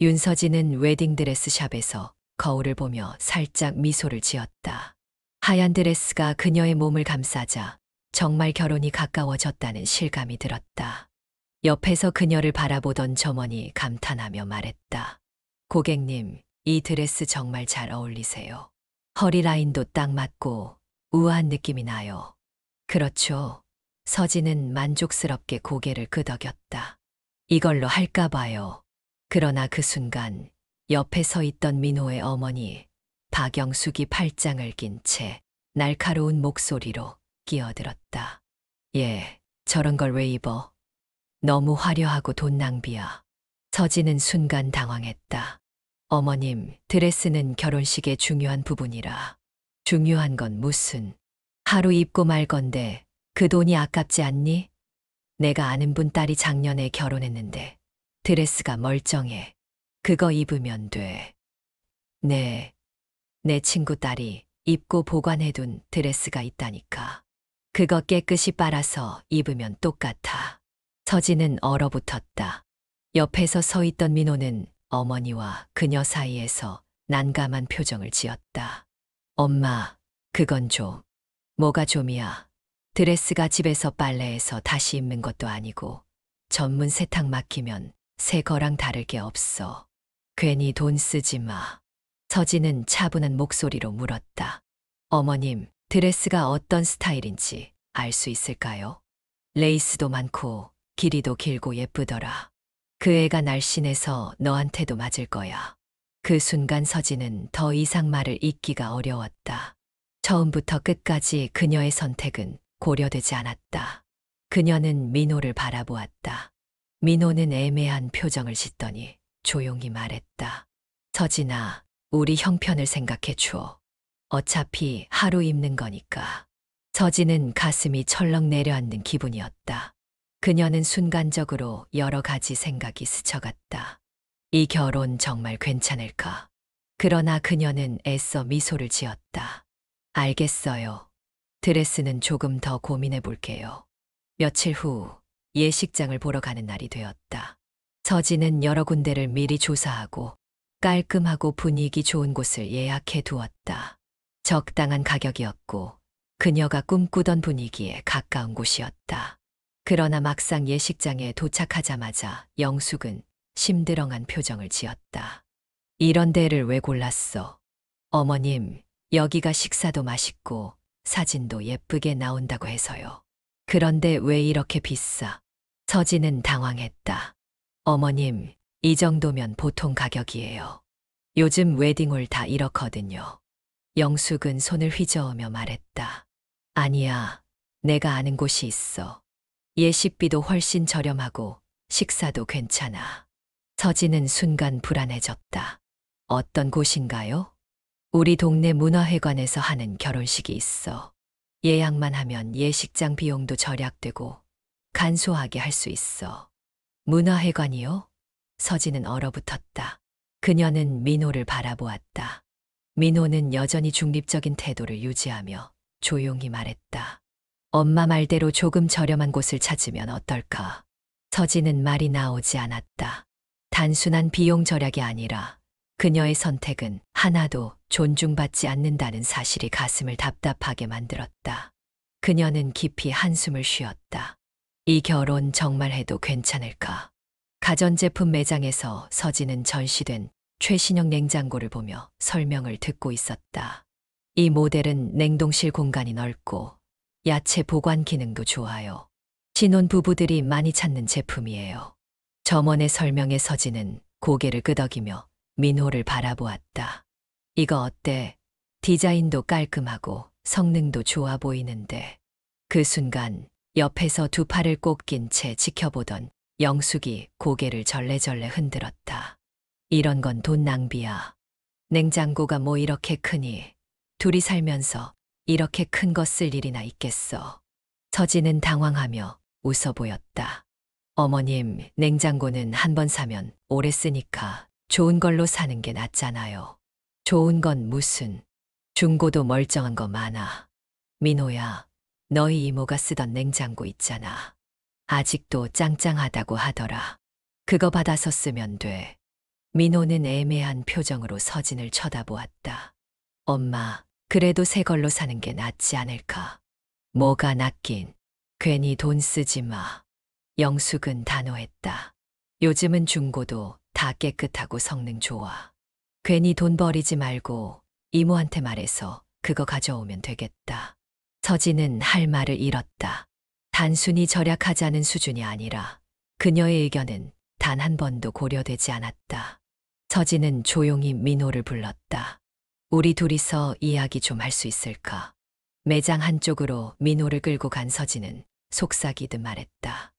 윤서진은 웨딩드레스 샵에서 거울을 보며 살짝 미소를 지었다. 하얀 드레스가 그녀의 몸을 감싸자 정말 결혼이 가까워졌다는 실감이 들었다. 옆에서 그녀를 바라보던 점원이 감탄하며 말했다. 고객님, 이 드레스 정말 잘 어울리세요. 허리 라인도 딱 맞고 우아한 느낌이 나요. 그렇죠. 서진은 만족스럽게 고개를 끄덕였다. 이걸로 할까 봐요. 그러나 그 순간 옆에 서 있던 민호의 어머니 박영숙이 팔짱을 낀 채 날카로운 목소리로 끼어들었다. 예, 저런 걸 왜 입어? 너무 화려하고 돈 낭비야. 서진은 순간 당황했다. 어머님, 드레스는 결혼식의 중요한 부분이라. 중요한 건 무슨. 하루 입고 말 건데 그 돈이 아깝지 않니? 내가 아는 분 딸이 작년에 결혼했는데 드레스가 멀쩡해. 그거 입으면 돼. 네, 내 친구 딸이 입고 보관해둔 드레스가 있다니까. 그거 깨끗이 빨아서 입으면 똑같아. 서진은 얼어붙었다. 옆에서 서 있던 민호는 어머니와 그녀 사이에서 난감한 표정을 지었다. 엄마, 그건 좀. 뭐가 좀이야. 드레스가 집에서 빨래해서 다시 입는 것도 아니고 전문 세탁 맡기면 새 거랑 다를 게 없어. 괜히 돈 쓰지 마. 서진은 차분한 목소리로 물었다. 어머님, 드레스가 어떤 스타일인지 알 수 있을까요? 레이스도 많고 길이도 길고 예쁘더라. 그 애가 날씬해서 너한테도 맞을 거야. 그 순간 서진은 더 이상 말을 잇기가 어려웠다. 처음부터 끝까지 그녀의 선택은 고려되지 않았다. 그녀는 민호를 바라보았다. 민호는 애매한 표정을 짓더니 조용히 말했다. 서진아, 우리 형편을 생각해 줘. 어차피 하루 입는 거니까. 서진은 가슴이 철렁 내려앉는 기분이었다. 그녀는 순간적으로 여러 가지 생각이 스쳐갔다. 이 결혼 정말 괜찮을까? 그러나 그녀는 애써 미소를 지었다. 알겠어요. 드레스는 조금 더 고민해 볼게요. 며칠 후 예식장을 보러 가는 날이 되었다. 서진은 여러 군데를 미리 조사하고 깔끔하고 분위기 좋은 곳을 예약해 두었다. 적당한 가격이었고 그녀가 꿈꾸던 분위기에 가까운 곳이었다. 그러나 막상 예식장에 도착하자마자 영숙은 심드렁한 표정을 지었다. 이런 데를 왜 골랐어? 어머님, 여기가 식사도 맛있고 사진도 예쁘게 나온다고 해서요. 그런데 왜 이렇게 비싸? 서진은 당황했다. 어머님, 이 정도면 보통 가격이에요. 요즘 웨딩홀 다 이렇거든요. 영숙은 손을 휘저으며 말했다. 아니야, 내가 아는 곳이 있어. 예식비도 훨씬 저렴하고 식사도 괜찮아. 서진은 순간 불안해졌다. 어떤 곳인가요? 우리 동네 문화회관에서 하는 결혼식이 있어. 예약만 하면 예식장 비용도 절약되고 간소하게 할 수 있어. 문화회관이요? 서진은 얼어붙었다. 그녀는 민호를 바라보았다. 민호는 여전히 중립적인 태도를 유지하며 조용히 말했다. 엄마 말대로 조금 저렴한 곳을 찾으면 어떨까? 서진은 말이 나오지 않았다. 단순한 비용 절약이 아니라 그녀의 선택은 하나도 존중받지 않는다는 사실이 가슴을 답답하게 만들었다. 그녀는 깊이 한숨을 쉬었다. 이 결혼 정말 해도 괜찮을까? 가전제품 매장에서 서진은 전시된 최신형 냉장고를 보며 설명을 듣고 있었다. 이 모델은 냉동실 공간이 넓고 야채 보관 기능도 좋아요. 신혼 부부들이 많이 찾는 제품이에요. 점원의 설명에 서진은 고개를 끄덕이며 민호를 바라보았다. 이거 어때? 디자인도 깔끔하고 성능도 좋아 보이는데. 그 순간 옆에서 두 팔을 꼭 낀 채 지켜보던 영숙이 고개를 절레절레 흔들었다. 이런 건 돈 낭비야. 냉장고가 뭐 이렇게 크니? 둘이 살면서 이렇게 큰 거 쓸 일이나 있겠어. 서진은 당황하며 웃어 보였다. 어머님, 냉장고는 한 번 사면 오래 쓰니까 좋은 걸로 사는 게 낫잖아요. 좋은 건 무슨. 중고도 멀쩡한 거 많아. 민호야, 너희 이모가 쓰던 냉장고 있잖아. 아직도 짱짱하다고 하더라. 그거 받아서 쓰면 돼. 민호는 애매한 표정으로 서진을 쳐다보았다. 엄마, 그래도 새 걸로 사는 게 낫지 않을까? 뭐가 낫긴. 괜히 돈 쓰지 마. 영숙은 단호했다. 요즘은 중고도 다 깨끗하고 성능 좋아. 괜히 돈 버리지 말고 이모한테 말해서 그거 가져오면 되겠다. 서진은 할 말을 잃었다. 단순히 절약하자는 수준이 아니라 그녀의 의견은 단 한 번도 고려되지 않았다. 서진은 조용히 민호를 불렀다. 우리 둘이서 이야기 좀 할 수 있을까? 매장 한쪽으로 민호를 끌고 간 서진은 속삭이듯 말했다.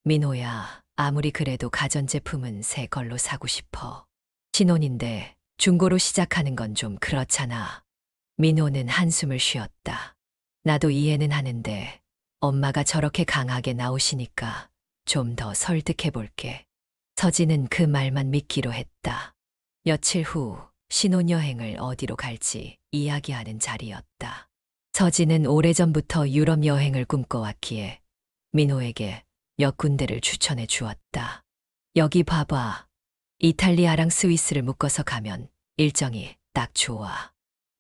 민호야, 아무리 그래도 가전제품은 새 걸로 사고 싶어. 신혼인데 중고로 시작하는 건 좀 그렇잖아. 민호는 한숨을 쉬었다. 나도 이해는 하는데 엄마가 저렇게 강하게 나오시니까 좀 더 설득해 볼게. 서진은 그 말만 믿기로 했다. 며칠 후 신혼여행을 어디로 갈지 이야기하는 자리였다. 서진은 오래전부터 유럽 여행을 꿈꿔왔기에 민호에게 몇 군데를 추천해 주었다. 여기 봐봐. 이탈리아랑 스위스를 묶어서 가면 일정이 딱 좋아.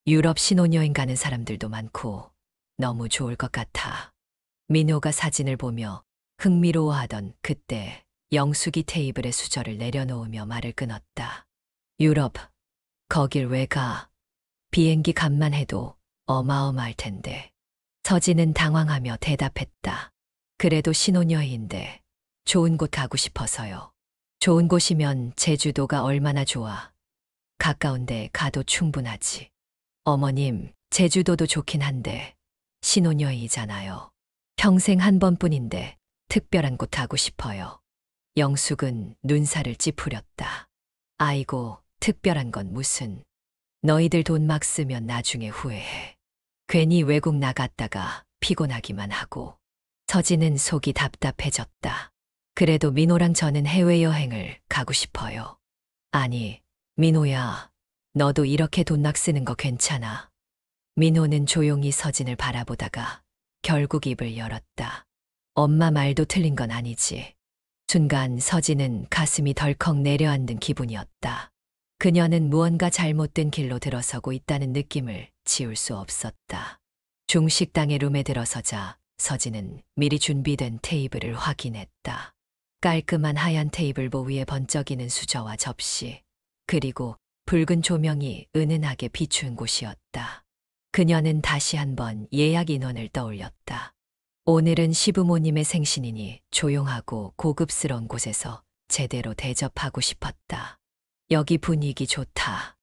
유럽 신혼여행 가는 사람들도 많고 너무 좋을 것 같아. 민호가 사진을 보며 흥미로워하던 그때 영숙이 테이블에 수저를 내려놓으며 말을 끊었다. 유럽, 거길 왜 가? 비행기 값만 해도 어마어마할 텐데. 서진은 당황하며 대답했다. 그래도 신혼여행인데 좋은 곳 가고 싶어서요. 좋은 곳이면 제주도가 얼마나 좋아. 가까운데 가도 충분하지. 어머님, 제주도도 좋긴 한데 신혼여행이잖아요. 평생 한 번뿐인데 특별한 곳 가고 싶어요. 영숙은 눈살을 찌푸렸다. 아이고, 특별한 건 무슨. 너희들 돈 막 쓰면 나중에 후회해. 괜히 외국 나갔다가 피곤하기만 하고. 서진은 속이 답답해졌다. 그래도 민호랑 저는 해외여행을 가고 싶어요. 아니, 민호야, 너도 이렇게 돈 막 쓰는 거 괜찮아. 민호는 조용히 서진을 바라보다가 결국 입을 열었다. 엄마 말도 틀린 건 아니지. 순간 서진은 가슴이 덜컥 내려앉는 기분이었다. 그녀는 무언가 잘못된 길로 들어서고 있다는 느낌을 지울 수 없었다. 중식당의 룸에 들어서자 서진은 미리 준비된 테이블을 확인했다. 깔끔한 하얀 테이블보 위에 번쩍이는 수저와 접시, 그리고 붉은 조명이 은은하게 비춘 곳이었다. 그녀는 다시 한번 예약 인원을 떠올렸다. 오늘은 시부모님의 생신이니 조용하고 고급스러운 곳에서 제대로 대접하고 싶었다. 여기 분위기 좋다.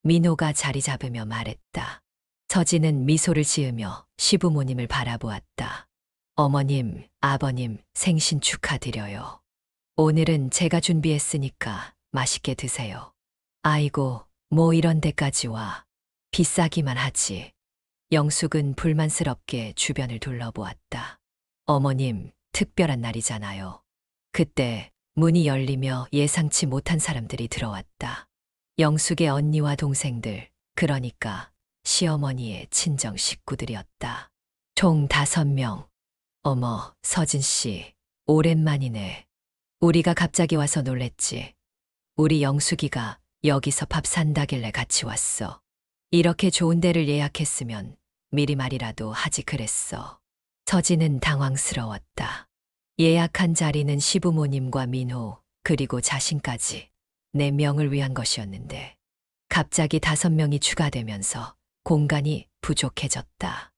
민호가 자리 잡으며 말했다. 서진은 미소를 지으며 시부모님을 바라보았다. 어머님, 아버님, 생신 축하드려요. 오늘은 제가 준비했으니까 맛있게 드세요. 아이고, 뭐 이런 데까지 와. 비싸기만 하지. 영숙은 불만스럽게 주변을 둘러보았다. 어머님, 특별한 날이잖아요. 그때 문이 열리며 예상치 못한 사람들이 들어왔다. 영숙의 언니와 동생들, 그러니까 시어머니의 친정 식구들이었다. 총 5명. 어머, 서진 씨, 오랜만이네. 우리가 갑자기 와서 놀랬지. 우리 영숙이가 여기서 밥 산다길래 같이 왔어. 이렇게 좋은 데를 예약했으면 미리 말이라도 하지 그랬어. 서진은 당황스러웠다. 예약한 자리는 시부모님과 민호, 그리고 자신까지 4명을 위한 것이었는데 갑자기 5명이 추가되면서 공간이 부족해졌다.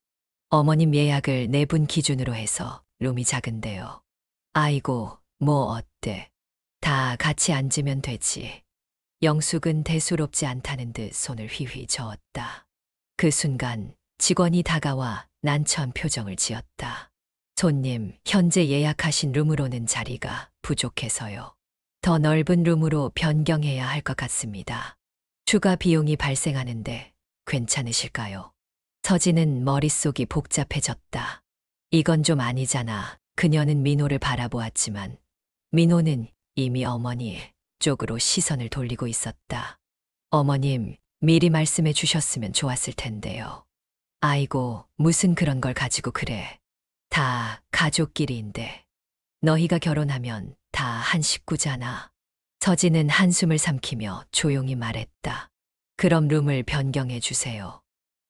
어머님 예약을 4분 기준으로 해서 룸이 작은데요. 아이고, 뭐 어때? 다 같이 앉으면 되지. 영숙은 대수롭지 않다는 듯 손을 휘휘 저었다. 그 순간 직원이 다가와 난처한 표정을 지었다. 손님, 현재 예약하신 룸으로는 자리가 부족해서요. 더 넓은 룸으로 변경해야 할 것 같습니다. 추가 비용이 발생하는데 괜찮으실까요? 서진은 머릿속이 복잡해졌다. 이건 좀 아니잖아. 그녀는 민호를 바라보았지만 민호는 이미 어머니 쪽으로 시선을 돌리고 있었다. 어머님, 미리 말씀해 주셨으면 좋았을 텐데요. 아이고, 무슨 그런 걸 가지고 그래. 다 가족끼리인데. 너희가 결혼하면 다 한 식구잖아. 서진은 한숨을 삼키며 조용히 말했다. 그럼 룸을 변경해 주세요.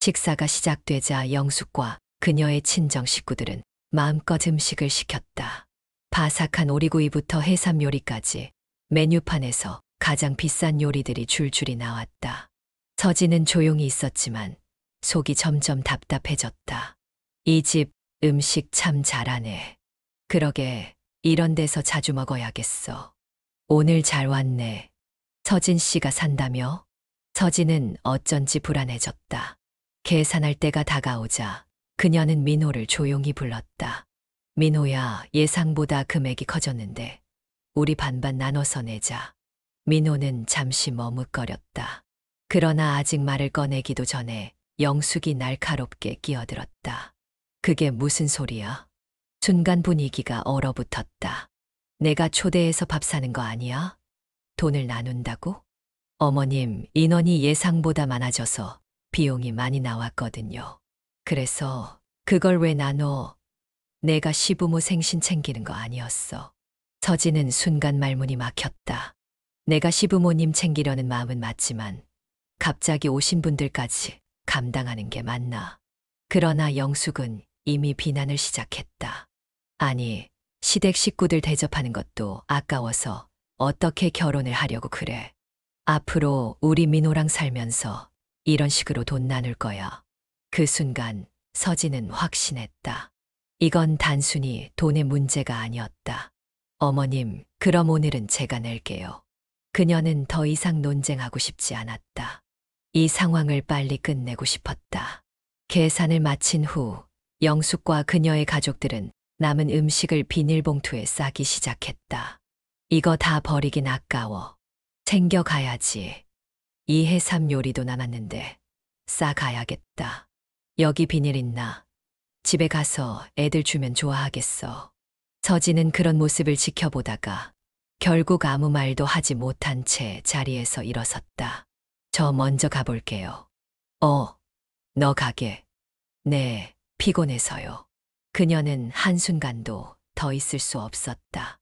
식사가 시작되자 영숙과 그녀의 친정 식구들은 마음껏 음식을 시켰다. 바삭한 오리구이부터 해삼 요리까지 메뉴판에서 가장 비싼 요리들이 줄줄이 나왔다. 서진은 조용히 있었지만 속이 점점 답답해졌다. 이 집 음식 참 잘하네. 그러게 이런 데서 자주 먹어야겠어. 오늘 잘 왔네. 서진 씨가 산다며? 서진은 어쩐지 불안해졌다. 계산할 때가 다가오자 그녀는 민호를 조용히 불렀다. 민호야, 예상보다 금액이 커졌는데 우리 반반 나눠서 내자. 민호는 잠시 머뭇거렸다. 그러나 아직 말을 꺼내기도 전에 영숙이 날카롭게 끼어들었다. 그게 무슨 소리야? 순간 분위기가 얼어붙었다. 내가 초대해서 밥 사는 거 아니야? 돈을 나눈다고? 어머님, 인원이 예상보다 많아져서 비용이 많이 나왔거든요. 그래서 그걸 왜 나눠? 내가 시부모 생신 챙기는 거 아니었어. 서진은 순간 말문이 막혔다. 내가 시부모님 챙기려는 마음은 맞지만 갑자기 오신 분들까지 감당하는 게 맞나? 그러나 영숙은 이미 비난을 시작했다. 아니, 시댁 식구들 대접하는 것도 아까워서 어떻게 결혼을 하려고 그래? 앞으로 우리 민호랑 살면서 이런 식으로 돈 나눌 거야. 그 순간 서진은 확신했다. 이건 단순히 돈의 문제가 아니었다. 어머님, 그럼 오늘은 제가 낼게요. 그녀는 더 이상 논쟁하고 싶지 않았다. 이 상황을 빨리 끝내고 싶었다. 계산을 마친 후 영숙과 그녀의 가족들은 남은 음식을 비닐봉투에 싸기 시작했다. 이거 다 버리긴 아까워. 챙겨가야지. 이 해삼 요리도 남았는데 싸가야겠다. 여기 비닐 있나? 집에 가서 애들 주면 좋아하겠어. 서진은 그런 모습을 지켜보다가 결국 아무 말도 하지 못한 채 자리에서 일어섰다. 저 먼저 가볼게요. 너 가게. 네, 피곤해서요. 그녀는 한순간도 더 있을 수 없었다.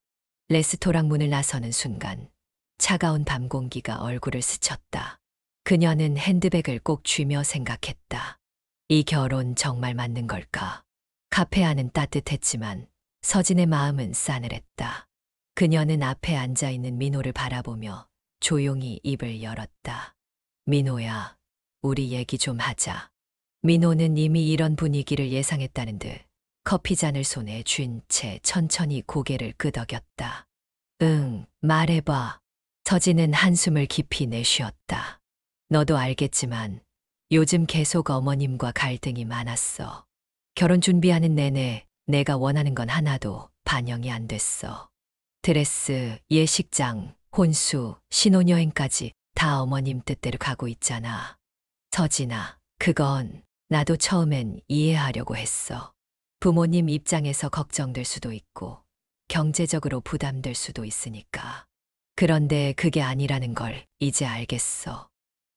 레스토랑 문을 나서는 순간 차가운 밤 공기가 얼굴을 스쳤다. 그녀는 핸드백을 꼭 쥐며 생각했다. 이 결혼 정말 맞는 걸까? 카페 안은 따뜻했지만 서진의 마음은 싸늘했다. 그녀는 앞에 앉아있는 민호를 바라보며 조용히 입을 열었다. 민호야, 우리 얘기 좀 하자. 민호는 이미 이런 분위기를 예상했다는 듯 커피잔을 손에 쥔 채 천천히 고개를 끄덕였다. 응, 말해봐. 서진은 한숨을 깊이 내쉬었다. 너도 알겠지만 요즘 계속 어머님과 갈등이 많았어. 결혼 준비하는 내내 내가 원하는 건 하나도 반영이 안 됐어. 드레스, 예식장, 혼수, 신혼여행까지 다 어머님 뜻대로 가고 있잖아. 서진아, 그건 나도 처음엔 이해하려고 했어. 부모님 입장에서 걱정될 수도 있고 경제적으로 부담될 수도 있으니까. 그런데 그게 아니라는 걸 이제 알겠어.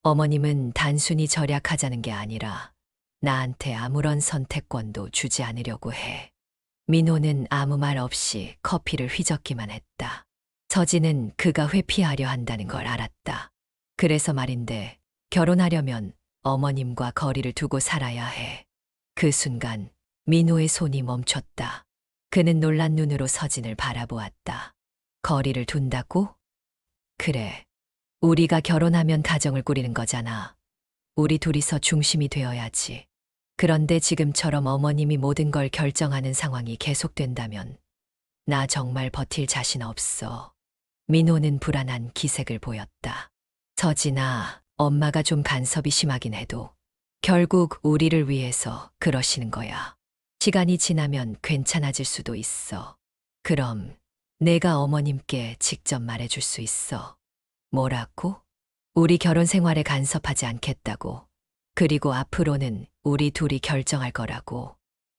어머님은 단순히 절약하자는 게 아니라 나한테 아무런 선택권도 주지 않으려고 해. 민호는 아무 말 없이 커피를 휘젓기만 했다. 서진은 그가 회피하려 한다는 걸 알았다. 그래서 말인데 결혼하려면 어머님과 거리를 두고 살아야 해. 그 순간 민호의 손이 멈췄다. 그는 놀란 눈으로 서진을 바라보았다. 거리를 둔다고? 그래. 우리가 결혼하면 가정을 꾸리는 거잖아. 우리 둘이서 중심이 되어야지. 그런데 지금처럼 어머님이 모든 걸 결정하는 상황이 계속된다면 나 정말 버틸 자신 없어. 민호는 불안한 기색을 보였다. 서진아, 엄마가 좀 간섭이 심하긴 해도 결국 우리를 위해서 그러시는 거야. 시간이 지나면 괜찮아질 수도 있어. 그럼 내가 어머님께 직접 말해줄 수 있어. 뭐라고? 우리 결혼 생활에 간섭하지 않겠다고. 그리고 앞으로는 우리 둘이 결정할 거라고.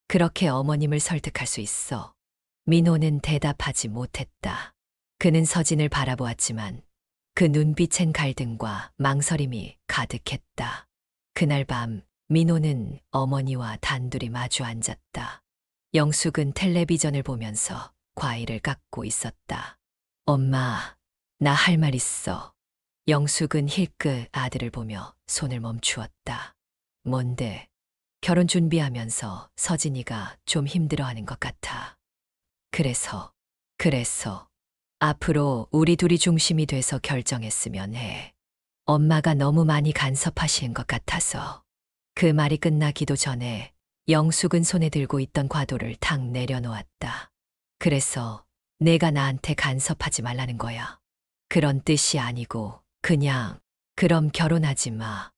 그렇게 어머님을 설득할 수 있어. 민호는 대답하지 못했다. 그는 서진을 바라보았지만 그 눈빛엔 갈등과 망설임이 가득했다. 그날 밤 민호는 어머니와 단둘이 마주 앉았다. 영숙은 텔레비전을 보면서 과일을 깎고 있었다. 엄마, 나 할 말 있어. 영숙은 힐끗 아들을 보며 손을 멈추었다. 뭔데? 결혼 준비하면서 서진이가 좀 힘들어하는 것 같아. 그래서 앞으로 우리 둘이 중심이 돼서 결정했으면 해. 엄마가 너무 많이 간섭하시는 것 같아서. 그 말이 끝나기도 전에 영숙은 손에 들고 있던 과도를 탁 내려놓았다. 그래서 내가 나한테 간섭하지 말라는 거야. 그런 뜻이 아니고 그냥 그럼 결혼하지 마.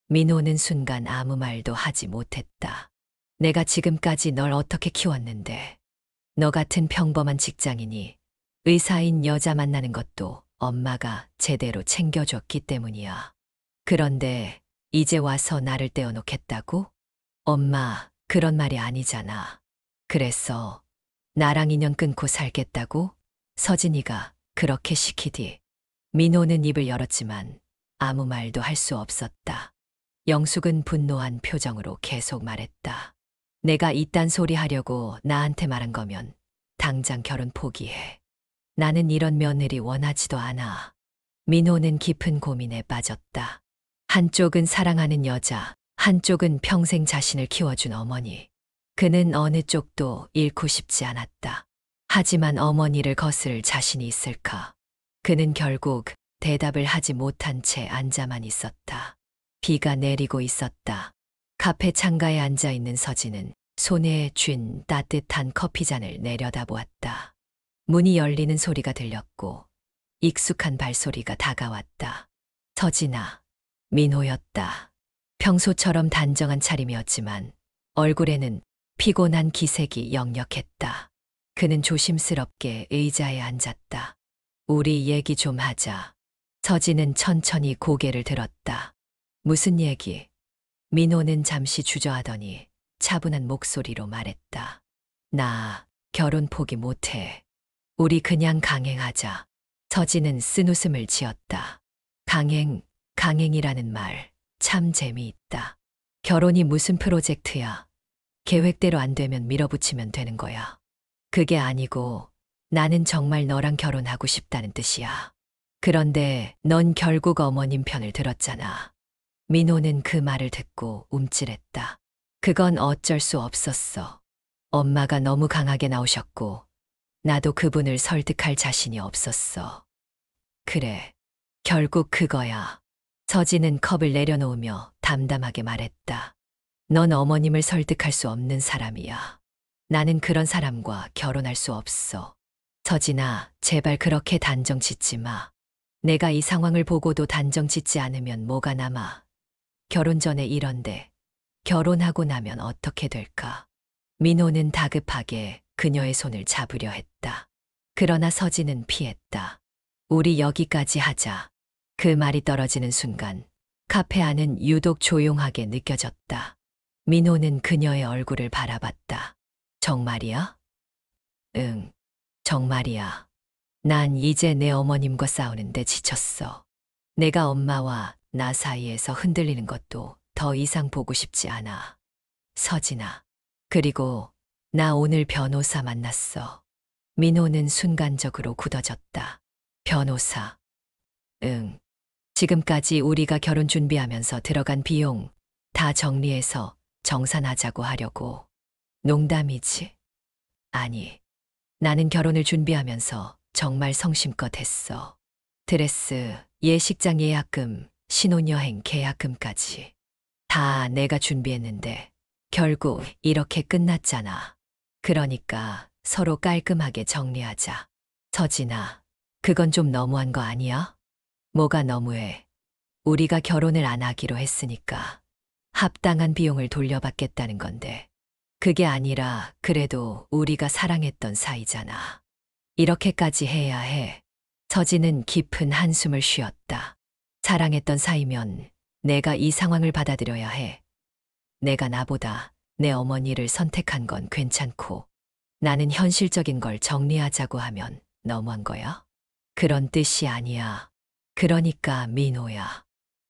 민호는 순간 아무 말도 하지 못했다. 내가 지금까지 널 어떻게 키웠는데. 너 같은 평범한 직장인이 의사인 여자 만나는 것도 엄마가 제대로 챙겨줬기 때문이야. 그런데 이제 와서 나를 떼어놓겠다고? 엄마, 그런 말이 아니잖아. 그래서 나랑 인연 끊고 살겠다고? 서진이가 그렇게 시키디. 민호는 입을 열었지만 아무 말도 할 수 없었다. 영숙은 분노한 표정으로 계속 말했다. 내가 이딴 소리 하려고 나한테 말한 거면 당장 결혼 포기해. 나는 이런 며느리 원하지도 않아. 민호는 깊은 고민에 빠졌다. 한쪽은 사랑하는 여자, 한쪽은 평생 자신을 키워준 어머니. 그는 어느 쪽도 잃고 싶지 않았다. 하지만 어머니를 거스를 자신이 있을까? 그는 결국 대답을 하지 못한 채 앉아만 있었다. 비가 내리고 있었다. 카페 창가에 앉아 있는 서진은 손에 쥔 따뜻한 커피잔을 내려다보았다. 문이 열리는 소리가 들렸고 익숙한 발소리가 다가왔다. 서진아, 민호였다. 평소처럼 단정한 차림이었지만 얼굴에는 피곤한 기색이 역력했다. 그는 조심스럽게 의자에 앉았다. 우리 얘기 좀 하자. 서진은 천천히 고개를 들었다. 무슨 얘기? 민호는 잠시 주저하더니 차분한 목소리로 말했다. 나 결혼 포기 못해. 우리 그냥 강행하자. 서진은 쓴웃음을 지었다. 강행이라는 말 참 재미있다. 결혼이 무슨 프로젝트야. 계획대로 안 되면 밀어붙이면 되는 거야. 그게 아니고 나는 정말 너랑 결혼하고 싶다는 뜻이야. 그런데 넌 결국 어머님 편을 들었잖아. 민호는 그 말을 듣고 움찔했다. 그건 어쩔 수 없었어. 엄마가 너무 강하게 나오셨고 나도 그분을 설득할 자신이 없었어. 그래, 결국 그거야. 서진은 컵을 내려놓으며 담담하게 말했다. 넌 어머님을 설득할 수 없는 사람이야. 나는 그런 사람과 결혼할 수 없어. 서진아, 제발 그렇게 단정 짓지 마. 내가 이 상황을 보고도 단정 짓지 않으면 뭐가 남아. 결혼 전에 이런데 결혼하고 나면 어떻게 될까? 민호는 다급하게 그녀의 손을 잡으려 했다. 그러나 서진은 피했다. 우리 여기까지 하자. 그 말이 떨어지는 순간 카페 안은 유독 조용하게 느껴졌다. 민호는 그녀의 얼굴을 바라봤다. 정말이야? 응, 정말이야. 난 이제 내 어머님과 싸우는데 지쳤어. 내가 엄마와 나 사이에서 흔들리는 것도 더 이상 보고 싶지 않아. 서진아. 그리고 나 오늘 변호사 만났어. 민호는 순간적으로 굳어졌다. 변호사. 응. 지금까지 우리가 결혼 준비하면서 들어간 비용 다 정리해서 정산하자고 하려고. 농담이지? 아니, 나는 결혼을 준비하면서 정말 성심껏 했어. 드레스, 예식장 예약금, 신혼여행 계약금까지. 다 내가 준비했는데 결국 이렇게 끝났잖아. 그러니까 서로 깔끔하게 정리하자. 서진아, 그건 좀 너무한 거 아니야? 뭐가 너무해? 우리가 결혼을 안 하기로 했으니까 합당한 비용을 돌려받겠다는 건데. 그게 아니라 그래도 우리가 사랑했던 사이잖아. 이렇게까지 해야 해. 서진은 깊은 한숨을 쉬었다. 사랑했던 사이면 내가 이 상황을 받아들여야 해. 내가 나보다 내 어머니를 선택한 건 괜찮고 나는 현실적인 걸 정리하자고 하면 너무한 거야? 그런 뜻이 아니야. 그러니까 민호야.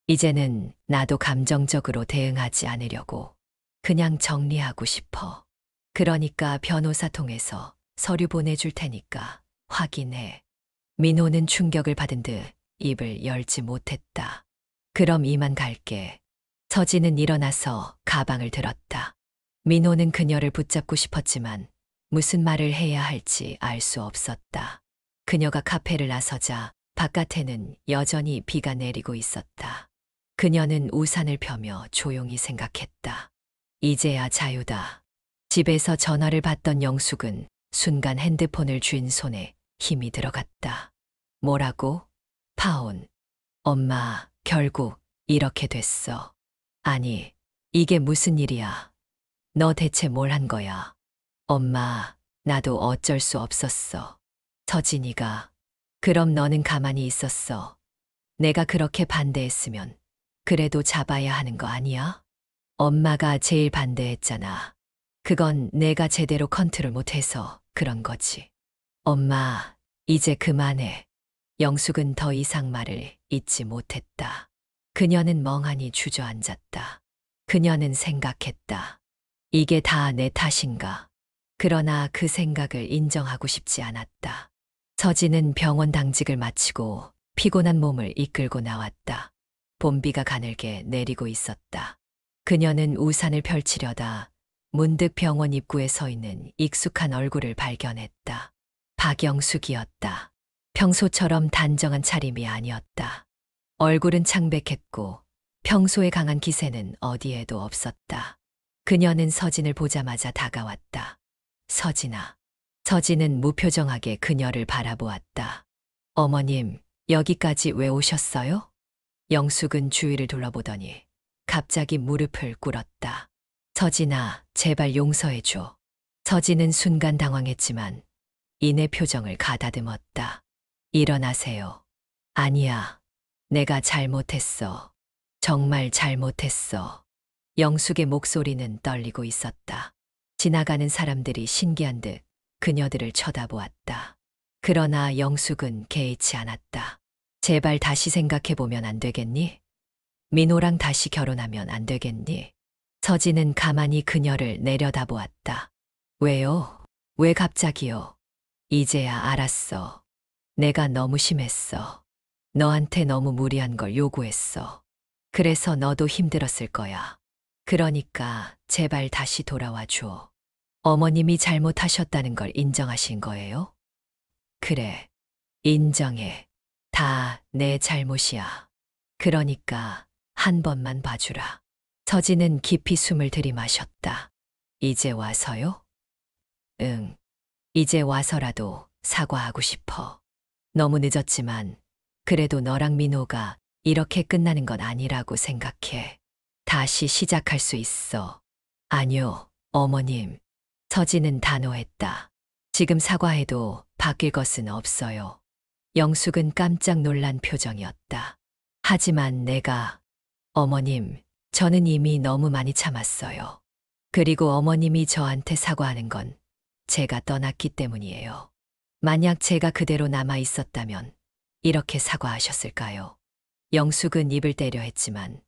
이제는 나도 감정적으로 대응하지 않으려고. 그냥 정리하고 싶어. 그러니까 변호사 통해서 서류 보내줄 테니까 확인해. 민호는 충격을 받은 듯 입을 열지 못했다. 그럼 이만 갈게. 서진은 일어나서 가방을 들었다. 민호는 그녀를 붙잡고 싶었지만 무슨 말을 해야 할지 알 수 없었다. 그녀가 카페를 나서자 바깥에는 여전히 비가 내리고 있었다. 그녀는 우산을 펴며 조용히 생각했다. 이제야 자유다. 집에서 전화를 받던 영숙은 순간 핸드폰을 쥔 손에 힘이 들어갔다. 뭐라고? 파혼. 엄마, 결국 이렇게 됐어. 아니, 이게 무슨 일이야? 너 대체 뭘 한 거야? 엄마, 나도 어쩔 수 없었어. 서진이가. 그럼 너는 가만히 있었어. 내가 그렇게 반대했으면 그래도 잡아야 하는 거 아니야? 엄마가 제일 반대했잖아. 그건 내가 제대로 컨트롤 못해서 그런 거지. 엄마, 이제 그만해. 영숙은 더 이상 말을 잇지 못했다. 그녀는 멍하니 주저앉았다. 그녀는 생각했다. 이게 다 내 탓인가? 그러나 그 생각을 인정하고 싶지 않았다. 서진은 병원 당직을 마치고 피곤한 몸을 이끌고 나왔다. 봄비가 가늘게 내리고 있었다. 그녀는 우산을 펼치려다 문득 병원 입구에 서 있는 익숙한 얼굴을 발견했다. 박영숙이었다. 평소처럼 단정한 차림이 아니었다. 얼굴은 창백했고 평소의 강한 기세는 어디에도 없었다. 그녀는 서진을 보자마자 다가왔다. 서진아. 서진은 무표정하게 그녀를 바라보았다. 어머님, 여기까지 왜 오셨어요? 영숙은 주위를 둘러보더니 갑자기 무릎을 꿇었다. 서진아, 제발 용서해줘. 서진은 순간 당황했지만 이내 표정을 가다듬었다. 일어나세요. 아니야. 내가 잘못했어. 정말 잘못했어. 영숙의 목소리는 떨리고 있었다. 지나가는 사람들이 신기한 듯 그녀들을 쳐다보았다. 그러나 영숙은 개의치 않았다. 제발 다시 생각해보면 안 되겠니? 민호랑 다시 결혼하면 안 되겠니? 서진은 가만히 그녀를 내려다보았다. 왜요? 왜 갑자기요? 이제야 알았어. 내가 너무 심했어. 너한테 너무 무리한 걸 요구했어. 그래서 너도 힘들었을 거야. 그러니까 제발 다시 돌아와 줘. 어머님이 잘못하셨다는 걸 인정하신 거예요? 그래. 인정해. 다 내 잘못이야. 그러니까 한 번만 봐주라. 서진은 깊이 숨을 들이마셨다. 이제 와서요? 응. 이제 와서라도 사과하고 싶어. 너무 늦었지만 그래도 너랑 민호가 이렇게 끝나는 건 아니라고 생각해. 다시 시작할 수 있어. 아니요, 어머님. 서진은 단호했다. 지금 사과해도 바뀔 것은 없어요. 영숙은 깜짝 놀란 표정이었다. 하지만 내가, 어머님, 저는 이미 너무 많이 참았어요. 그리고 어머님이 저한테 사과하는 건 제가 떠났기 때문이에요. 만약 제가 그대로 남아 있었다면 이렇게 사과하셨을까요? 영숙은 입을 떼려 했지만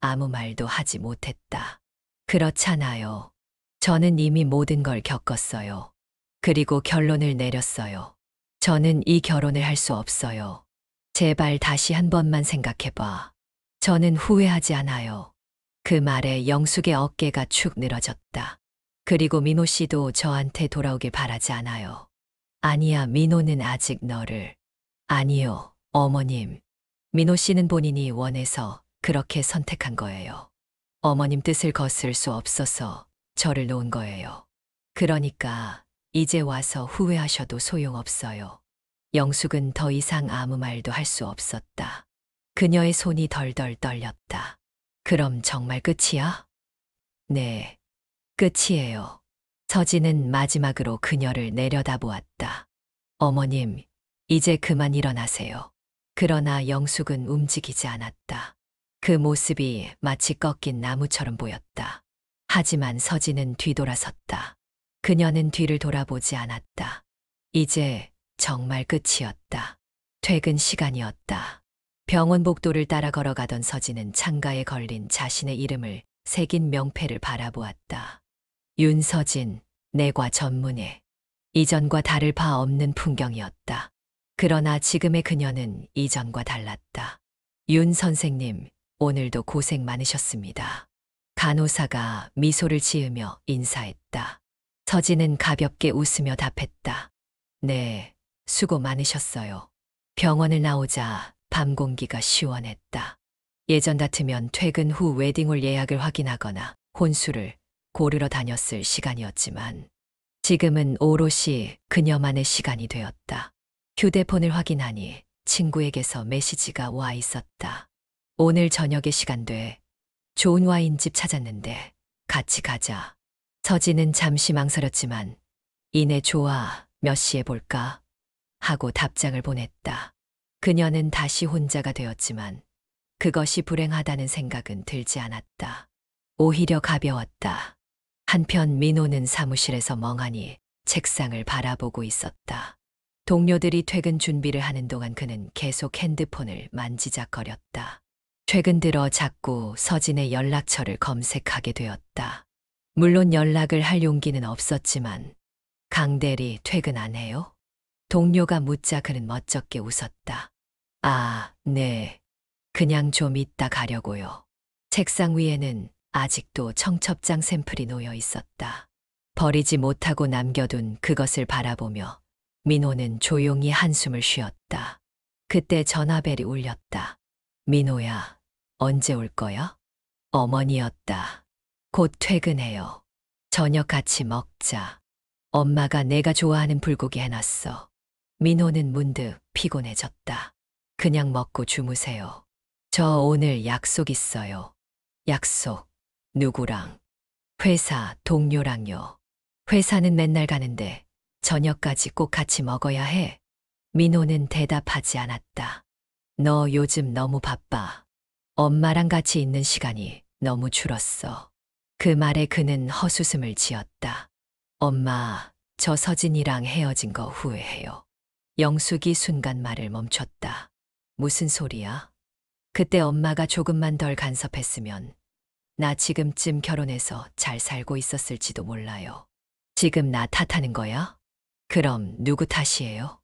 아무 말도 하지 못했다. 그렇잖아요. 저는 이미 모든 걸 겪었어요. 그리고 결론을 내렸어요. 저는 이 결혼을 할 수 없어요. 제발 다시 한 번만 생각해봐. 저는 후회하지 않아요. 그 말에 영숙의 어깨가 축 늘어졌다. 그리고 민호 씨도 저한테 돌아오길 바라지 않아요. 아니야, 민호는 아직 너를. 아니요, 어머님. 민호 씨는 본인이 원해서 그렇게 선택한 거예요. 어머님 뜻을 거스를 수 없어서 저를 놓은 거예요. 그러니까 이제 와서 후회하셔도 소용없어요. 영숙은 더 이상 아무 말도 할 수 없었다. 그녀의 손이 덜덜 떨렸다. 그럼 정말 끝이야? 네, 끝이에요. 서진은 마지막으로 그녀를 내려다보았다. 어머님, 이제 그만 일어나세요. 그러나 영숙은 움직이지 않았다. 그 모습이 마치 꺾인 나무처럼 보였다. 하지만 서진은 뒤돌아섰다. 그녀는 뒤를 돌아보지 않았다. 이제 정말 끝이었다. 퇴근 시간이었다. 병원 복도를 따라 걸어가던 서진은 창가에 걸린 자신의 이름을 새긴 명패를 바라보았다. 윤서진, 내과 전문의. 이전과 다를 바 없는 풍경이었다. 그러나 지금의 그녀는 이전과 달랐다. 윤 선생님, 오늘도 고생 많으셨습니다. 간호사가 미소를 지으며 인사했다. 서진은 가볍게 웃으며 답했다. 네, 수고 많으셨어요. 병원을 나오자 밤 공기가 시원했다. 예전 같으면 퇴근 후 웨딩홀 예약을 확인하거나 혼수를 고르러 다녔을 시간이었지만 지금은 오롯이 그녀만의 시간이 되었다. 휴대폰을 확인하니 친구에게서 메시지가 와 있었다. 오늘 저녁에 시간 돼. 좋은 와인집 찾았는데 같이 가자. 서진은 잠시 망설였지만 이내 좋아, 몇 시에 볼까? 하고 답장을 보냈다. 그녀는 다시 혼자가 되었지만 그것이 불행하다는 생각은 들지 않았다. 오히려 가벼웠다. 한편 민호는 사무실에서 멍하니 책상을 바라보고 있었다. 동료들이 퇴근 준비를 하는 동안 그는 계속 핸드폰을 만지작거렸다. 최근 들어 자꾸 서진의 연락처를 검색하게 되었다. 물론 연락을 할 용기는 없었지만 강 대리 퇴근 안 해요? 동료가 묻자 그는 멋쩍게 웃었다. 아, 네. 그냥 좀 이따 가려고요. 책상 위에는 아직도 청첩장 샘플이 놓여 있었다. 버리지 못하고 남겨둔 그것을 바라보며 민호는 조용히 한숨을 쉬었다. 그때 전화벨이 울렸다. 민호야, 언제 올 거야? 어머니였다. 곧 퇴근해요. 저녁 같이 먹자. 엄마가 내가 좋아하는 불고기 해놨어. 민호는 문득 피곤해졌다. 그냥 먹고 주무세요. 저 오늘 약속 있어요. 약속. 누구랑? 회사 동료랑요. 회사는 맨날 가는데 저녁까지 꼭 같이 먹어야 해. 민호는 대답하지 않았다. 너 요즘 너무 바빠. 엄마랑 같이 있는 시간이 너무 줄었어. 그 말에 그는 헛웃음을 지었다. 엄마, 저 서진이랑 헤어진 거 후회해요. 영숙이 순간 말을 멈췄다. 무슨 소리야? 그때 엄마가 조금만 덜 간섭했으면 나 지금쯤 결혼해서 잘 살고 있었을지도 몰라요. 지금 나 탓하는 거야? 그럼 누구 탓이에요?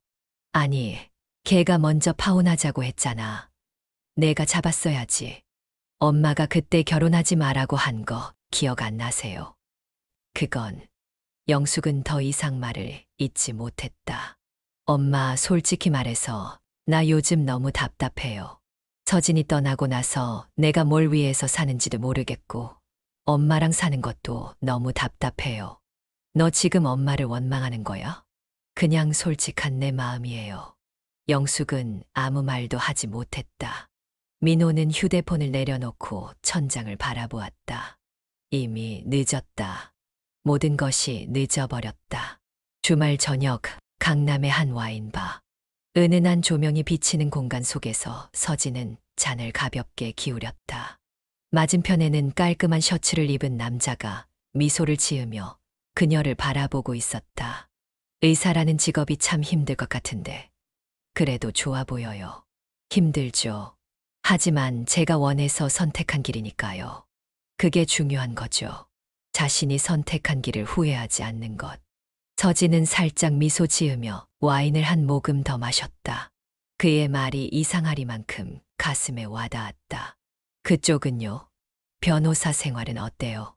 아니, 걔가 먼저 파혼하자고 했잖아. 내가 잡았어야지. 엄마가 그때 결혼하지 말라고 한 거 기억 안 나세요? 그건 영숙은 더 이상 말을 잇지 못했다. 엄마, 솔직히 말해서 나 요즘 너무 답답해요. 서진이 떠나고 나서 내가 뭘 위해서 사는지도 모르겠고 엄마랑 사는 것도 너무 답답해요. 너 지금 엄마를 원망하는 거야? 그냥 솔직한 내 마음이에요. 영숙은 아무 말도 하지 못했다. 민호는 휴대폰을 내려놓고 천장을 바라보았다. 이미 늦었다. 모든 것이 늦어버렸다. 주말 저녁 강남의 한 와인바. 은은한 조명이 비치는 공간 속에서 서진은 잔을 가볍게 기울였다. 맞은편에는 깔끔한 셔츠를 입은 남자가 미소를 지으며 그녀를 바라보고 있었다. 의사라는 직업이 참 힘들 것 같은데 그래도 좋아 보여요. 힘들죠. 하지만 제가 원해서 선택한 길이니까요. 그게 중요한 거죠. 자신이 선택한 길을 후회하지 않는 것. 서진은 살짝 미소 지으며 와인을 한 모금 더 마셨다. 그의 말이 이상하리만큼 가슴에 와닿았다. 그쪽은요? 변호사 생활은 어때요?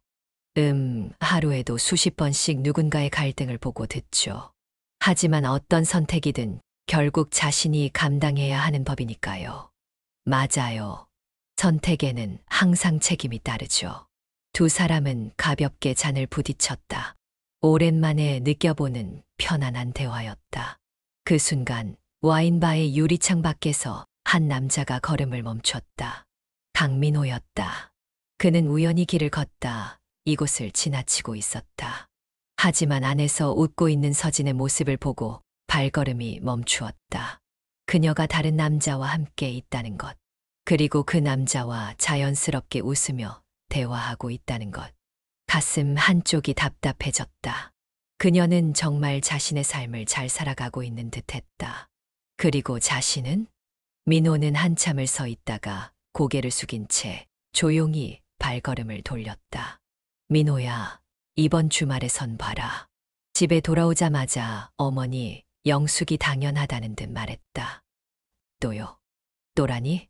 하루에도 수십 번씩 누군가의 갈등을 보고 듣죠. 하지만 어떤 선택이든 결국 자신이 감당해야 하는 법이니까요. 맞아요. 선택에는 항상 책임이 따르죠. 두 사람은 가볍게 잔을 부딪혔다. 오랜만에 느껴보는 편안한 대화였다. 그 순간 와인바의 유리창 밖에서 한 남자가 걸음을 멈췄다. 강민호였다. 그는 우연히 길을 걷다 이곳을 지나치고 있었다. 하지만 안에서 웃고 있는 서진의 모습을 보고 발걸음이 멈추었다. 그녀가 다른 남자와 함께 있다는 것. 그리고 그 남자와 자연스럽게 웃으며 대화하고 있다는 것. 가슴 한쪽이 답답해졌다. 그녀는 정말 자신의 삶을 잘 살아가고 있는 듯했다. 그리고 자신은? 민호는 한참을 서 있다가 고개를 숙인 채 조용히 발걸음을 돌렸다. 민호야, 이번 주말에 선 봐라. 집에 돌아오자마자 어머니, 영숙이 당연하다는 듯 말했다. 또요? 또라니?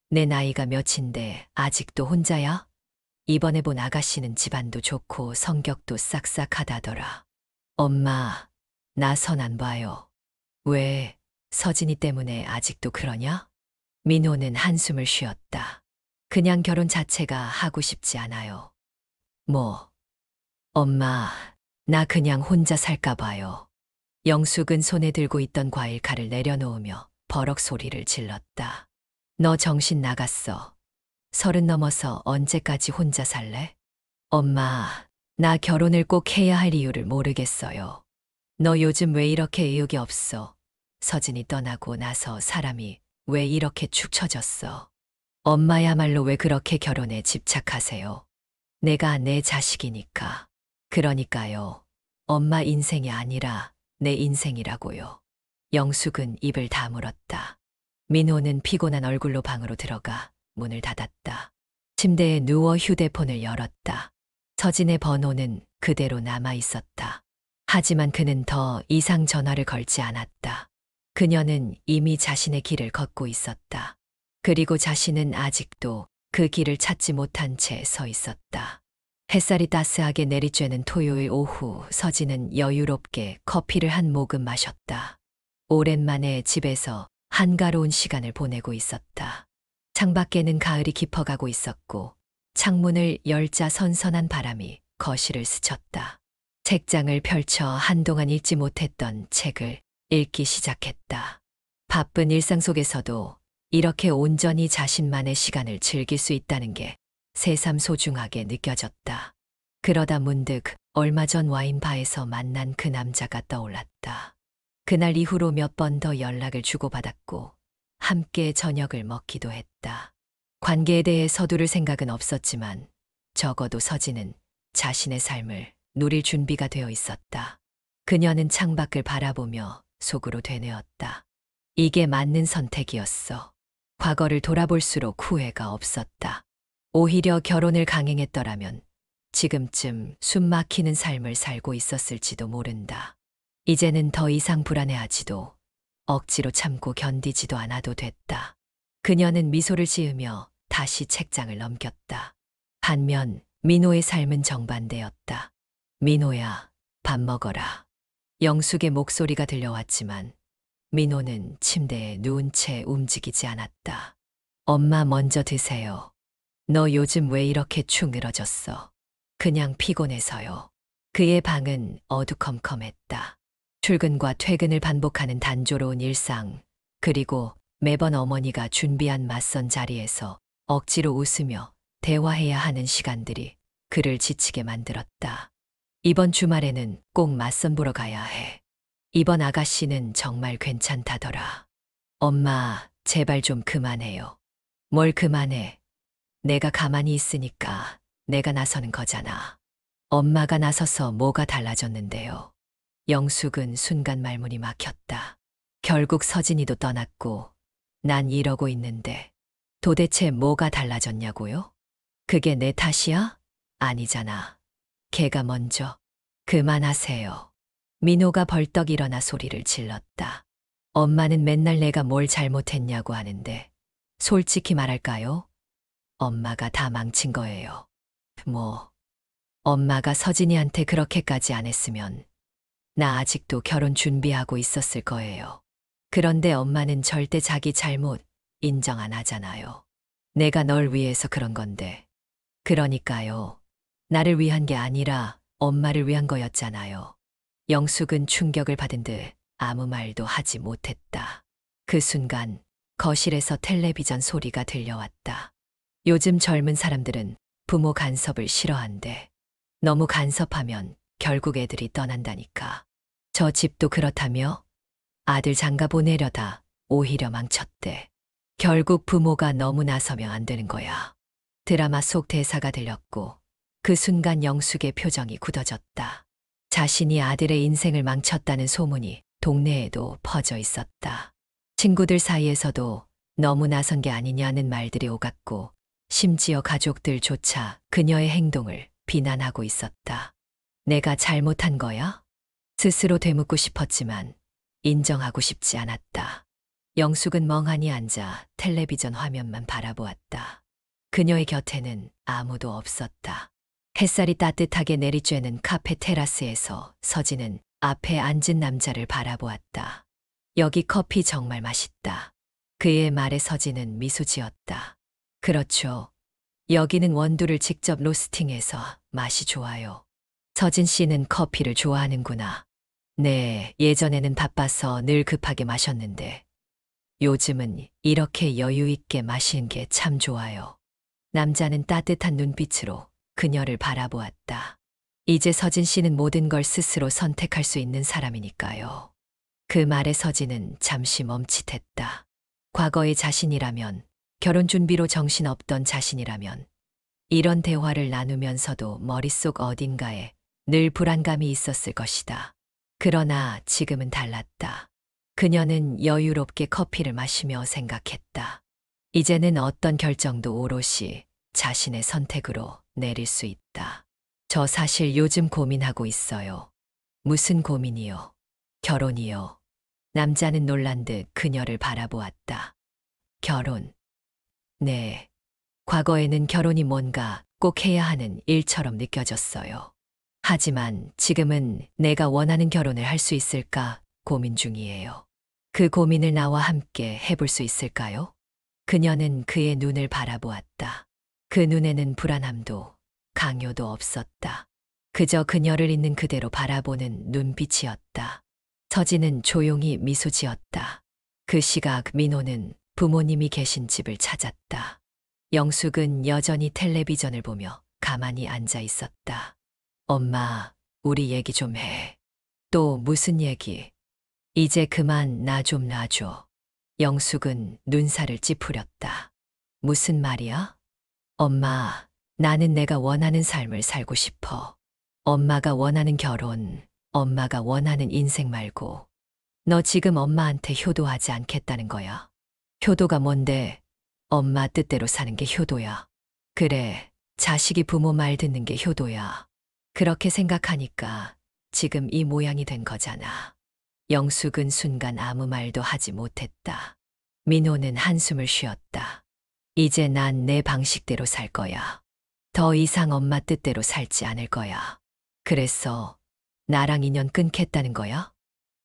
내 나이가 몇인데 아직도 혼자야? 이번에 본 아가씨는 집안도 좋고 성격도 싹싹하다더라. 엄마, 나 선 안 봐요. 왜, 서진이 때문에 아직도 그러냐? 민호는 한숨을 쉬었다. 그냥 결혼 자체가 하고 싶지 않아요. 뭐, 엄마, 나 그냥 혼자 살까 봐요. 영숙은 손에 들고 있던 과일 칼을 내려놓으며 버럭 소리를 질렀다. 너 정신 나갔어. 30 넘어서 언제까지 혼자 살래? 엄마, 나 결혼을 꼭 해야 할 이유를 모르겠어요. 너 요즘 왜 이렇게 의욕이 없어? 서진이 떠나고 나서 사람이 왜 이렇게 축 처졌어? 엄마야말로 왜 그렇게 결혼에 집착하세요? 내가 내 자식이니까. 그러니까요. 엄마 인생이 아니라 내 인생이라고요. 영숙은 입을 다물었다. 민호는 피곤한 얼굴로 방으로 들어가 문을 닫았다. 침대에 누워 휴대폰을 열었다. 서진의 번호는 그대로 남아 있었다. 하지만 그는 더 이상 전화를 걸지 않았다. 그녀는 이미 자신의 길을 걷고 있었다. 그리고 자신은 아직도 그 길을 찾지 못한 채 서 있었다. 햇살이 따스하게 내리쬐는 토요일 오후, 서진은 여유롭게 커피를 한 모금 마셨다. 오랜만에 집에서 한가로운 시간을 보내고 있었다. 창밖에는 가을이 깊어가고 있었고 창문을 열자 선선한 바람이 거실을 스쳤다. 책장을 펼쳐 한동안 읽지 못했던 책을 읽기 시작했다. 바쁜 일상 속에서도 이렇게 온전히 자신만의 시간을 즐길 수 있다는 게 새삼 소중하게 느껴졌다. 그러다 문득 얼마 전 와인바에서 만난 그 남자가 떠올랐다. 그날 이후로 몇 번 더 연락을 주고받았고 함께 저녁을 먹기도 했다. 관계에 대해 서두를 생각은 없었지만 적어도 서진은 자신의 삶을 누릴 준비가 되어 있었다. 그녀는 창밖을 바라보며 속으로 되뇌었다. 이게 맞는 선택이었어. 과거를 돌아볼수록 후회가 없었다. 오히려 결혼을 강행했더라면 지금쯤 숨 막히는 삶을 살고 있었을지도 모른다. 이제는 더 이상 불안해하지도 억지로 참고 견디지도 않아도 됐다. 그녀는 미소를 지으며 다시 책장을 넘겼다. 반면 민호의 삶은 정반대였다. 민호야, 밥 먹어라. 영숙의 목소리가 들려왔지만 민호는 침대에 누운 채 움직이지 않았다. 엄마 먼저 드세요. 너 요즘 왜 이렇게 축 늘어졌어? 그냥 피곤해서요. 그의 방은 어두컴컴했다. 출근과 퇴근을 반복하는 단조로운 일상, 그리고 매번 어머니가 준비한 맞선 자리에서 억지로 웃으며 대화해야 하는 시간들이 그를 지치게 만들었다. 이번 주말에는 꼭 맞선 보러 가야 해. 이번 아가씨는 정말 괜찮다더라. 엄마, 제발 좀 그만해요. 뭘 그만해. 내가 가만히 있으니까 내가 나서는 거잖아. 엄마가 나서서 뭐가 달라졌는데요. 영숙은 순간 말문이 막혔다. 결국 서진이도 떠났고 난 이러고 있는데 도대체 뭐가 달라졌냐고요? 그게 내 탓이야? 아니잖아. 걔가 먼저. 그만하세요. 민호가 벌떡 일어나 소리를 질렀다. 엄마는 맨날 내가 뭘 잘못했냐고 하는데 솔직히 말할까요? 엄마가 다 망친 거예요. 뭐, 엄마가 서진이한테 그렇게까지 안 했으면 나 아직도 결혼 준비하고 있었을 거예요. 그런데 엄마는 절대 자기 잘못 인정 안 하잖아요. 내가 널 위해서 그런 건데. 그러니까요. 나를 위한 게 아니라 엄마를 위한 거였잖아요. 영숙은 충격을 받은 듯 아무 말도 하지 못했다. 그 순간 거실에서 텔레비전 소리가 들려왔다. 요즘 젊은 사람들은 부모 간섭을 싫어한대. 너무 간섭하면 결국 애들이 떠난다니까. 저 집도 그렇다며? 아들 장가 보내려다 오히려 망쳤대. 결국 부모가 너무 나서면 안 되는 거야. 드라마 속 대사가 들렸고 그 순간 영숙의 표정이 굳어졌다. 자신이 아들의 인생을 망쳤다는 소문이 동네에도 퍼져 있었다. 친구들 사이에서도 너무 나선 게 아니냐는 말들이 오갔고 심지어 가족들조차 그녀의 행동을 비난하고 있었다. 내가 잘못한 거야? 스스로 되묻고 싶었지만 인정하고 싶지 않았다. 영숙은 멍하니 앉아 텔레비전 화면만 바라보았다. 그녀의 곁에는 아무도 없었다. 햇살이 따뜻하게 내리쬐는 카페 테라스에서 서진은 앞에 앉은 남자를 바라보았다. 여기 커피 정말 맛있다. 그의 말에 서진은 미소 지었다. 그렇죠. 여기는 원두를 직접 로스팅해서 맛이 좋아요. 서진 씨는 커피를 좋아하는구나. 네, 예전에는 바빠서 늘 급하게 마셨는데 요즘은 이렇게 여유 있게 마시는 게 참 좋아요. 남자는 따뜻한 눈빛으로 그녀를 바라보았다. 이제 서진 씨는 모든 걸 스스로 선택할 수 있는 사람이니까요. 그 말에 서진은 잠시 멈칫했다. 과거의 자신이라면, 결혼 준비로 정신없던 자신이라면, 이런 대화를 나누면서도 머릿속 어딘가에 늘 불안감이 있었을 것이다. 그러나 지금은 달랐다. 그녀는 여유롭게 커피를 마시며 생각했다. 이제는 어떤 결정도 오롯이 자신의 선택으로 내릴 수 있다. 저 사실 요즘 고민하고 있어요. 무슨 고민이요? 결혼이요. 남자는 놀란 듯 그녀를 바라보았다. 결혼. 네. 과거에는 결혼이 뭔가 꼭 해야 하는 일처럼 느껴졌어요. 하지만 지금은 내가 원하는 결혼을 할 수 있을까 고민 중이에요. 그 고민을 나와 함께 해볼 수 있을까요? 그녀는 그의 눈을 바라보았다. 그 눈에는 불안함도 강요도 없었다. 그저 그녀를 있는 그대로 바라보는 눈빛이었다. 서진은 조용히 미소 지었다. 그 시각 민호는 부모님이 계신 집을 찾았다. 영숙은 여전히 텔레비전을 보며 가만히 앉아 있었다. 엄마, 우리 얘기 좀 해. 또 무슨 얘기? 이제 그만 나 좀 놔줘. 영숙은 눈살을 찌푸렸다. 무슨 말이야? 엄마, 나는 내가 원하는 삶을 살고 싶어. 엄마가 원하는 결혼, 엄마가 원하는 인생 말고. 너 지금 엄마한테 효도하지 않겠다는 거야. 효도가 뭔데? 엄마 뜻대로 사는 게 효도야. 그래, 자식이 부모 말 듣는 게 효도야. 그렇게 생각하니까 지금 이 모양이 된 거잖아. 영숙은 순간 아무 말도 하지 못했다. 민호는 한숨을 쉬었다. 이제 난 내 방식대로 살 거야. 더 이상 엄마 뜻대로 살지 않을 거야. 그래서 나랑 인연 끊겠다는 거야?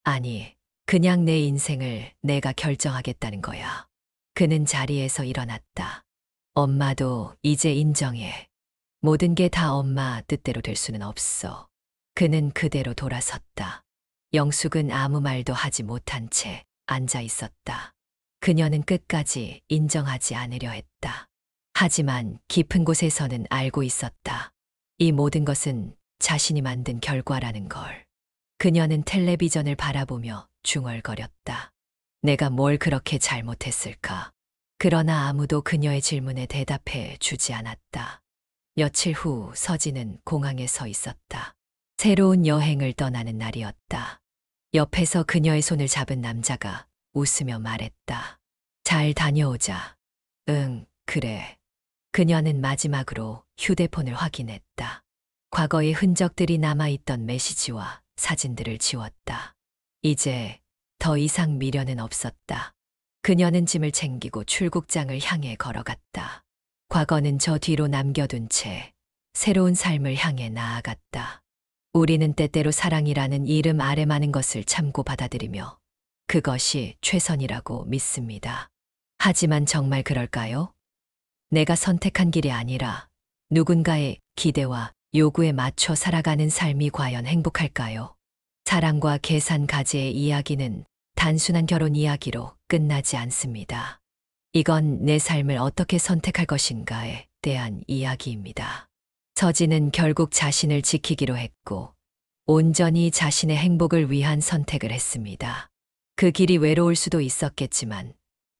아니, 그냥 내 인생을 내가 결정하겠다는 거야. 그는 자리에서 일어났다. 엄마도 이제 인정해. 모든 게 다 엄마 뜻대로 될 수는 없어. 그는 그대로 돌아섰다. 영숙은 아무 말도 하지 못한 채 앉아 있었다. 그녀는 끝까지 인정하지 않으려 했다. 하지만 깊은 곳에서는 알고 있었다. 이 모든 것은 자신이 만든 결과라는 걸. 그녀는 텔레비전을 바라보며 중얼거렸다. 내가 뭘 그렇게 잘못했을까? 그러나 아무도 그녀의 질문에 대답해 주지 않았다. 며칠 후 서진은 공항에 서 있었다. 새로운 여행을 떠나는 날이었다. 옆에서 그녀의 손을 잡은 남자가 웃으며 말했다. 잘 다녀오자. 응, 그래. 그녀는 마지막으로 휴대폰을 확인했다. 과거의 흔적들이 남아있던 메시지와 사진들을 지웠다. 이제 더 이상 미련은 없었다. 그녀는 짐을 챙기고 출국장을 향해 걸어갔다. 과거는 저 뒤로 남겨둔 채 새로운 삶을 향해 나아갔다. 우리는 때때로 사랑이라는 이름 아래 많은 것을 참고 받아들이며 그것이 최선이라고 믿습니다. 하지만 정말 그럴까요? 내가 선택한 길이 아니라 누군가의 기대와 요구에 맞춰 살아가는 삶이 과연 행복할까요? 사랑과 계산 가지의 이야기는 단순한 결혼 이야기로 끝나지 않습니다. 이건 내 삶을 어떻게 선택할 것인가에 대한 이야기입니다. 서진은 결국 자신을 지키기로 했고 온전히 자신의 행복을 위한 선택을 했습니다. 그 길이 외로울 수도 있었겠지만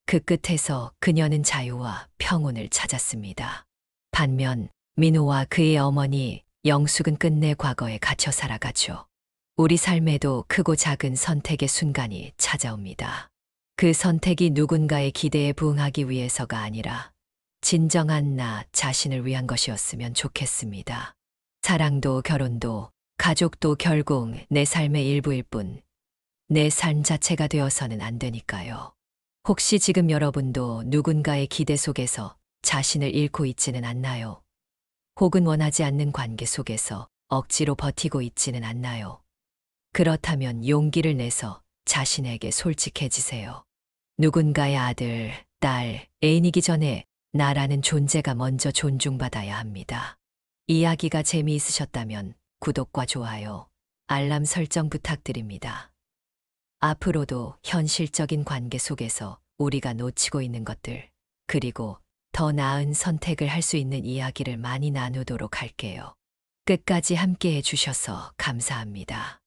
그 끝에서 그녀는 자유와 평온을 찾았습니다. 반면 민호와 그의 어머니 영숙은 끝내 과거에 갇혀 살아가죠. 우리 삶에도 크고 작은 선택의 순간이 찾아옵니다. 그 선택이 누군가의 기대에 부응하기 위해서가 아니라 진정한 나 자신을 위한 것이었으면 좋겠습니다. 사랑도 결혼도 가족도 결국 내 삶의 일부일 뿐 내 삶 자체가 되어서는 안 되니까요. 혹시 지금 여러분도 누군가의 기대 속에서 자신을 잃고 있지는 않나요? 혹은 원하지 않는 관계 속에서 억지로 버티고 있지는 않나요? 그렇다면 용기를 내서 자신에게 솔직해지세요. 누군가의 아들, 딸, 애인이기 전에 나라는 존재가 먼저 존중받아야 합니다. 이야기가 재미있으셨다면 구독과 좋아요, 알람 설정 부탁드립니다. 앞으로도 현실적인 관계 속에서 우리가 놓치고 있는 것들, 그리고 더 나은 선택을 할 수 있는 이야기를 많이 나누도록 할게요. 끝까지 함께 해주셔서 감사합니다.